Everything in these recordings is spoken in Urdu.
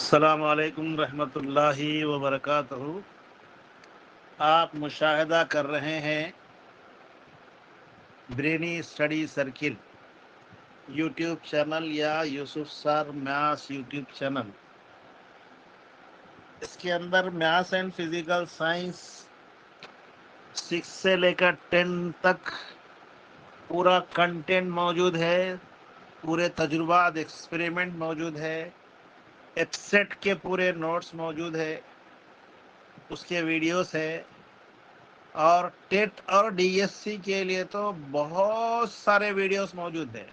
السلام علیکم رحمۃ اللہ وبرکاتہ۔ آپ مشاہدہ کر رہے ہیں brainy study circle YouTube channel یا یوسف سر میاس یوٹیوب چینل۔ اس کے اندر میاس اینڈ فزیکل سائنس 6 سے لے کر 10 تک پورا کنٹینٹ موجود ہے، پورے تجربات ایکسپریمنٹ موجود ہے، ایپ سیٹ کے پورے نوٹس موجود ہے، اس کے ویڈیوز ہے، اور ٹیٹ اور ڈی ایس سی کے لیے تو بہت سارے ویڈیوز موجود ہیں۔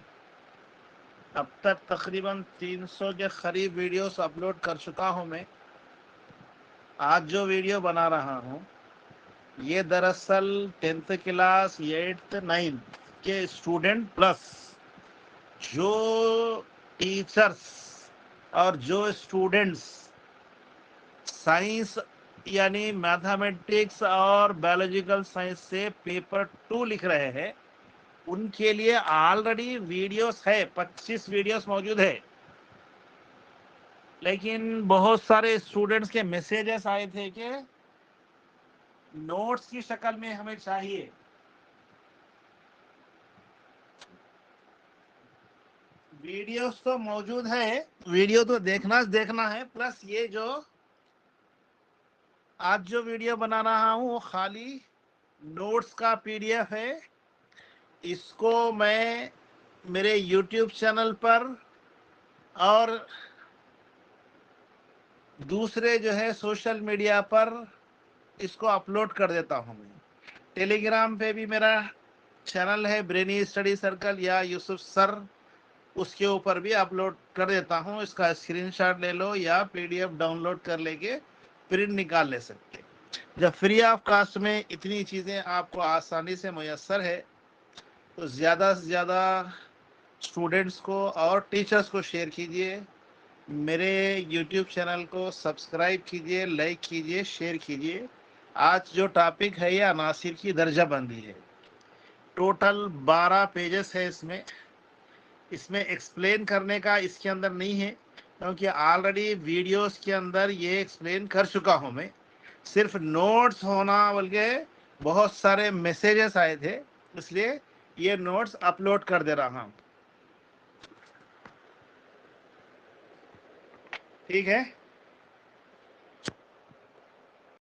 اب تک تقریباً 300 کے قریب ویڈیوز اپلوڈ کر چکا ہوں میں۔ آج جو ویڈیو بنا رہا ہوں یہ دراصل 10th کلاس 8th 9th کے اسٹوڈنٹ پلس جو ٹیچرس اور جو اسٹوڈنٹس سائنس یعنی میتھمیٹکس اور بایولوجیکل سائنس سے پیپر 2 لکھ رہے ہیں، ان کے لیے آلریڈی ویڈیوز ہے، 25 ویڈیوز موجود ہے۔ لیکن بہت سارے اسٹوڈنٹس کے میسیجز آئے تھے کہ نوٹس کی شکل میں ہمیں چاہیے۔ ویڈیوز تو موجود ہے، ویڈیو تو دیکھنا ہے، پلس یہ جو آج جو ویڈیو بنا رہا ہوں وہ خالی نوٹس کا پی ڈی ایف ہے۔ اس کو میں میرے یوٹیوب چینل پر اور دوسرے جو ہے سوشل میڈیا پر اس کو اپلوڈ کر دیتا ہوں میں۔ ٹیلی گرام پہ بھی میرا چینل ہے برینی اسٹڈی سرکل یا یوسف سر، اس کے اوپر بھی اپلوڈ کر دیتا ہوں۔ اس کا اسکرین شاٹ لے لو یا P D F download کر لے کے پرنٹ نکال لے سکتے۔ جب فری آف کاسٹ میں اتنی چیزیں آپ کو آسانی سے میسر ہے تو زیادہ سے زیادہ اسٹوڈنٹس کو اور ٹیچرس کو شیئر کیجیے، میرے یوٹیوب چینل کو سبسکرائب کیجیے، لائک کیجیے، شیئر کیجیے۔ آج جو ٹاپک ہے یہ عناصر کی درجہ بندی ہے۔ ٹوٹل 12 پیجز ہے اس میں ایکسپلین کرنے کا اس کے اندر نہیں ہے، کیونکہ آلریڈی ویڈیوز کے اندر یہ ایکسپلین کر چکا ہوں میں۔ صرف نوٹس ہونا بلکہ بہت سارے میسیجز آئے تھے، اس لیے یہ نوٹس اپلوڈ کر دے رہا ہوں۔ ٹھیک ہے،